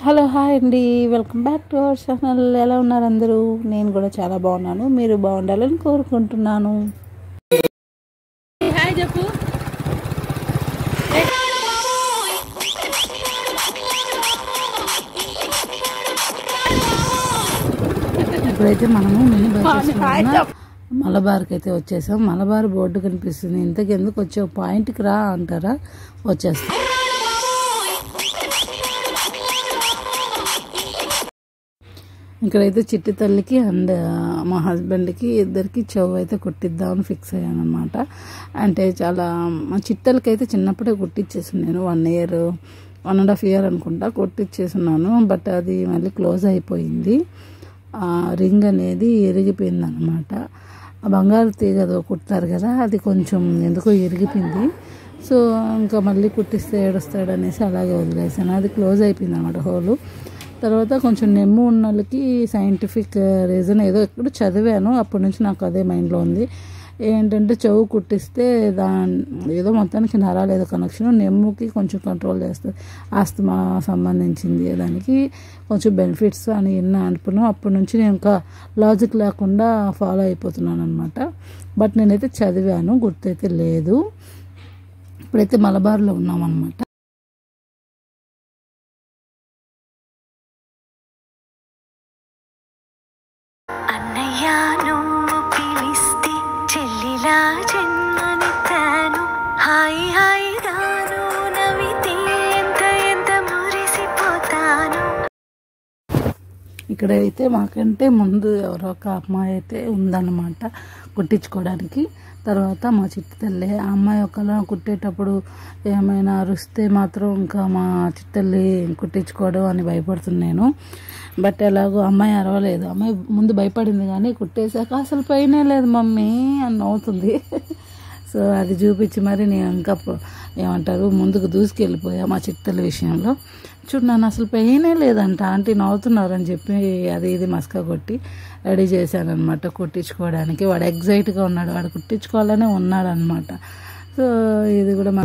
Hello hi అండి, welcome back to our channel. ఎలా ఉన్నారు అందరూ? నేను కూడా చాలా బాగున్నాను. మీరు బాగుండాలని కోరుకుంటున్నాను. హాయ్ చెప్పు. ఇప్పుడైతే మనము మినీ బస్ మలబార్కి అయితే వచ్చేసాం. మలబార్ బోర్డు కనిపిస్తుంది. ఇంతకెందుకు వచ్చావు, పాయింట్కి రా అంటారా, వచ్చేస్తాం. ఇక్కడైతే చిట్టి తల్లికి అండ్ మా హస్బెండ్కి ఇద్దరికి చెవు అయితే కుట్టిద్దామని ఫిక్స్ అయ్యాను అనమాట. అంటే చాలా మా చిట్టలకి అయితే చిన్నప్పుడే కుట్టించేసాను నేను. 1 year 1.5 year అనుకుంటా కుట్టించేస్తున్నాను. బట్ అది మళ్ళీ క్లోజ్ అయిపోయింది. రింగ్ అనేది ఇరిగిపోయింది అనమాట. ఆ బంగారు తీగదో కుడతారు కదా, అది కొంచెం ఎందుకో ఇరిగిపోయింది. సో ఇంకా మళ్ళీ కుట్టిస్తే ఏడుస్తాడు అనేసి అలాగే వదిలేసాను. అది క్లోజ్ అయిపోయింది అనమాట హోలు. తర్వాత కొంచెం నెమ్ము ఉన్న వాళ్ళకి సైంటిఫిక్ రీజన్ ఏదో ఎక్కడ చదివాను, అప్పటి నుంచి నాకు అదే మైండ్లో ఉంది. ఏంటంటే చెవు కుట్టిస్తే ఏదో మొత్తానికి నరాలు ఏదో కనెక్షన్ నెమ్ముకి కొంచెం కంట్రోల్ చేస్తుంది. ఆస్తమా సంబంధించింది దానికి కొంచెం బెనిఫిట్స్ అని అనుకున్నాను. అప్పటి నుంచి నేను ఇంకా లాజిక్ లేకుండా ఫాలో అయిపోతున్నాను అనమాట. బట్ నేనైతే చదివాను, గుర్తయితే లేదు. ఇప్పుడైతే మలబార్లో ఉన్నాం అనమాట. ఇక్కడైతే మాకంటే ముందు ఎవరో ఒక అమ్మాయి అయితే ఉందన్నమాట కుట్టించుకోవడానికి. తర్వాత మా చిట్టి తల్లి, ఆ అమ్మాయి ఒకలా కుట్టేటప్పుడు ఏమైనా అరుస్తే మాత్రం ఇంకా మా చిట్టల్లి కుట్టించుకోవడం అని భయపడుతుంది నేను. బట్ ఎలాగో అమ్మాయి అరవలేదు. అమ్మాయి ముందు భయపడింది కానీ కుట్టేశాక అసలు పైనే లేదు మమ్మీ అని నవ్వుతుంది. సో అది చూపించి మరి నేను ఇంకా ఏమంటారు ముందుకు దూసుకెళ్ళిపోయా మా చిట్టల విషయంలో. చూడు నన్ను అసలు పెయినే లేదంట, ఆంటీ నవ్వుతున్నారని చెప్పి అది ఇది మస్కా కొట్టి రెడీ చేశాను అనమాట కుట్టించుకోవడానికి. వాడు ఎగ్జైట్గా ఉన్నాడు, వాడు కుట్టించుకోవాలనే ఉన్నాడు అనమాట. సో ఇది కూడా మా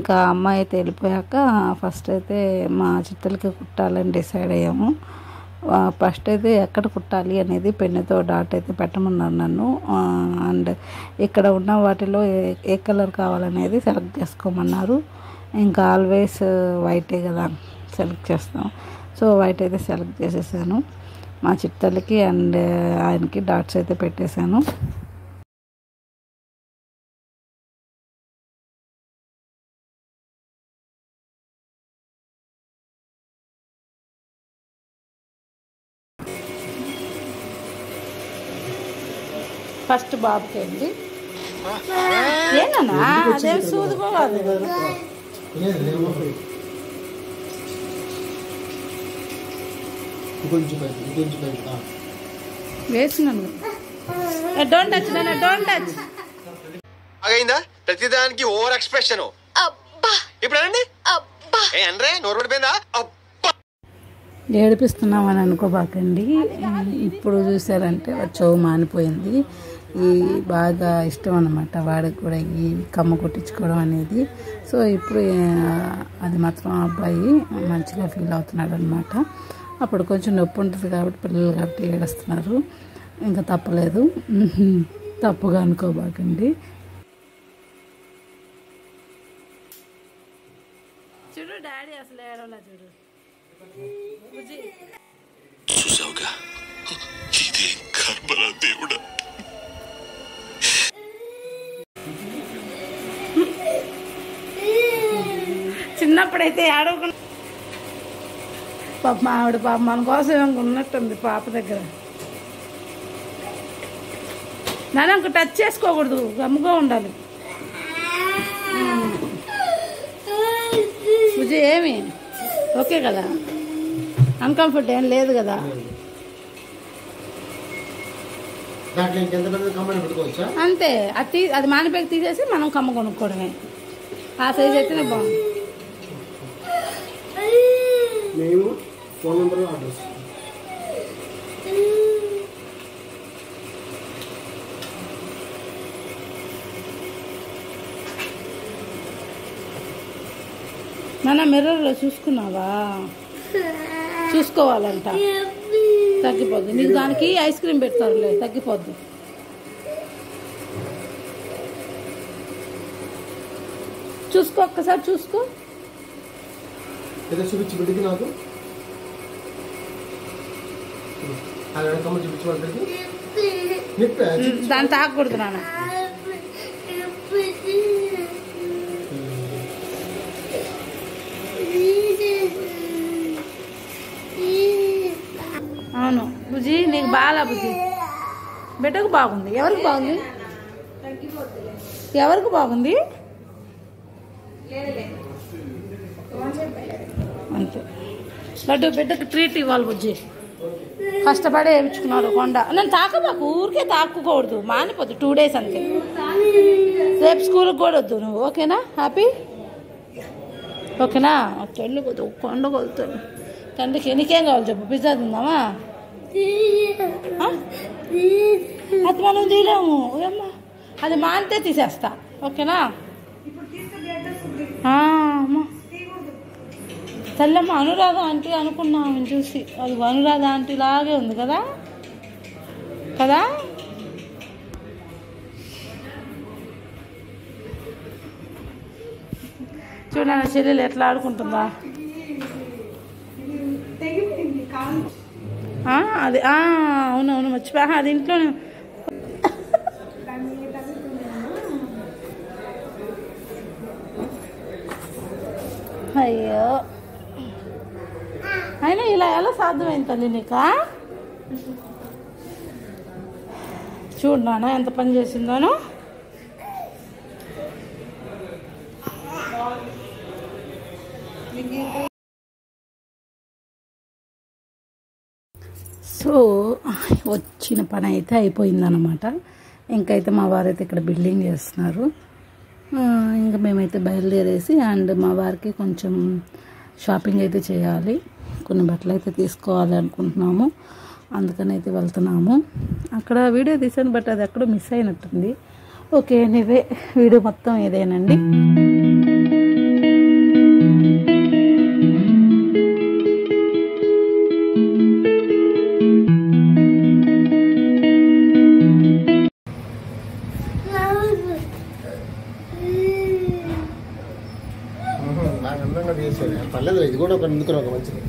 ఇంకా అమ్మాయి అయితే వెళ్ళిపోయాక ఫస్ట్ అయితే మా చిట్టలకి కుట్టాలని డిసైడ్ అయ్యాము. ఫస్ట్ అయితే ఎక్కడ కుట్టాలి అనేది పెన్నుతో డాట్ అయితే పెట్టమన్నారు నన్ను. అండ్ ఇక్కడ ఉన్న వాటిలో ఏ కలర్ కావాలనేది సెలెక్ట్ చేసుకోమన్నారు. ఇంకా ఆల్వేస్ వైటే కదా సెలెక్ట్ చేస్తాం. సో వైట్ అయితే సెలెక్ట్ చేసేసాను మా చిట్టలకి. అండ్ ఆయనకి డాట్స్ అయితే పెట్టేశాను. ఫస్ట్ బాబుకి అండి ఏనా అదే సూదుకోవాలి వేసినాను. డోంట్ టచ్ నాన్న, డోంట్ టచ్. అయిందా ప్రతిదానికి ఓవర్ ఎక్స్ప్రెషన్. ఇప్పుడు అనండి, నోరు పడిపోయిందా? ఏడిపిస్తున్నామని అనుకోబాకండి. ఇప్పుడు చూసారంటే చెవు మానిపోయింది. ఈ బాగా ఇష్టం అన్నమాట వాడికి కూడా ఈ కమ్మ కొట్టించుకోవడం అనేది. సో ఇప్పుడు అది మాత్రం అబ్బాయి మంచిగా ఫీల్ అవుతున్నాడు అనమాట. అప్పుడు కొంచెం నొప్పి ఉంటుంది కాబట్టి పిల్లలు కాబట్టి ఏడుస్తున్నారు. ఇంకా తప్పలేదు, తప్పుగా అనుకోబాకండి. చూడు డాడీ అసలు ఏడవలా చూడు. చూసావుగా ఇదే కర్మరా దేవుడా. చిన్నప్పుడైతే ఏడవకుండా పాప ఆవిడ పాప మన కోసం ఏమో ఉన్నట్టుంది పాప దగ్గర. నాన్న ఇంక టచ్ చేసుకోకూడదు, గమ్ముగా ఉండాలి. విజయ్ ఏమి ఓకే కదా, అన్కంఫర్ట్ ఏం లేదు కదా. అంతే, అది మానిపేకి తీసేసి మనం కమ్మ కొనుక్కోవడమే. ఆ సైజ్ అయితేనే బాగుంది. నాన్న మిర్రర్లో చూసుకున్నావా? చూసుకోవాలంట, తగ్గిపోద్ది. నీకు దానికి ఐస్ క్రీమ్ పెడతారులే, తగ్గిపోద్ది. చూసుకో, ఒక్కసారి చూసుకో. చూపించి బిడ్డకి నాకు చూపించబడ్డది. దాన్ని తాకూడదు నాన్న. అవును బుజ్జి, నీకు బాగా బుజ్జి, బిడ్డకు బాగుంది. ఎవరికి బాగుంది? ఎవరికి బాగుంది? అంతే. లడ్డు బిడ్డకు ట్రీట్ ఇవ్వాలి బుజ్జి. కష్టపడే వేయించుకున్నారు కొండ. నేను తాకబాకు, ఊరికే తాకకూడదు, మానిపోద్దు. 2 days అంతే. రేపు స్కూల్కి కూడా వద్దు నువ్వు, ఓకేనా? హ్యాపీ, ఓకేనా? తెల్లు కొద్దు, కొండ కొలుతాను తండ్రికి. నీకేం కావాలి చెప్పు? పిజ్జా తిందామా? అది మనం తీయలేము ఏమ్మా, అది మానితే తీసేస్తా, ఓకేనా? అమ్మా తెల్లమ్మ అనురాధ ఆంటీ అనుకున్నామని చూసి, అది అనురాధ ఆంటీ లాగే ఉంది కదా కదా. చూడండి చెల్లెలు ఎట్లా ఆడుకుంటుందా. అది అవునవును మర్చిపోయా, అది ఇంట్లోనే. అయ్యో, అయినా ఇలా ఎలా సాధ్యమైంది తల్లి నీకా? చూడు నాన్న ఎంత పని చేసిందోను. సో వచ్చిన పని అయితే అయిపోయిందన్నమాట. ఇంకైతే మా వారైతే ఇక్కడ బిల్డింగ్ చేస్తున్నారు. ఇంకా మేమైతే బయలుదేరేసి, అండ్ మా వారికి కొంచెం షాపింగ్ అయితే చేయాలి, కొన్ని బట్టలు అయితే తీసుకోవాలి అనుకుంటున్నాము. అందుకని అయితే వెళ్తున్నాము. అక్కడ వీడియో తీసాను, బట్ అది ఎక్కడో మిస్ అయినట్టుంది. ఓకే, ఎనీవే వీడియో మొత్తం ఏదేనండి. పర్లేదు, ఇది కూడా ఒక ఎందుకు ఒక మంచిది.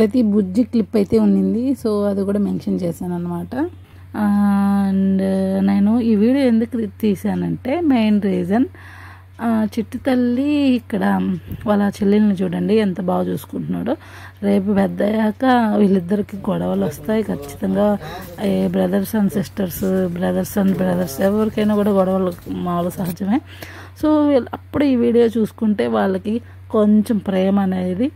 ప్రతి బుజ్జి క్లిప్ అయితే ఉన్నింది. సో అది కూడా మెన్షన్ చేశాను అనమాట. అండ్ నేను ఈ వీడియో ఎందుకు తీసానంటే మెయిన్ రీజన్ చిట్టి తల్లి ఇక్కడ వాళ్ళ చెల్లెల్ని చూడండి ఎంత బాగా చూసుకుంటున్నాడో. రేపు పెద్ద అయ్యాక వీళ్ళిద్దరికి గొడవలు వస్తాయి ఖచ్చితంగా. Brothers and sisters, brothers and brothers ఎవరికైనా కూడా గొడవలు మామూలు సహజమే. సో అప్పుడు ఈ వీడియో చూసుకుంటే వాళ్ళకి కొంచెం ప్రేమ అనేది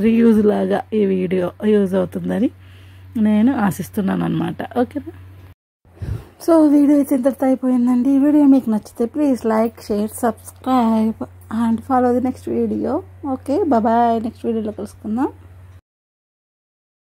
రీయూజ్ లాగా ఈ వీడియో యూజ్ అవుతుందని నేను ఆశిస్తున్నాను అనమాట. ఓకేనా? సో వీడియో అయితే ఇంతటితో అయిపోయిందండి. ఈ వీడియో మీకు నచ్చితే please like, share, subscribe and follow the next video. Okay, bye. Next వీడియోలో కలుసుకుందాం.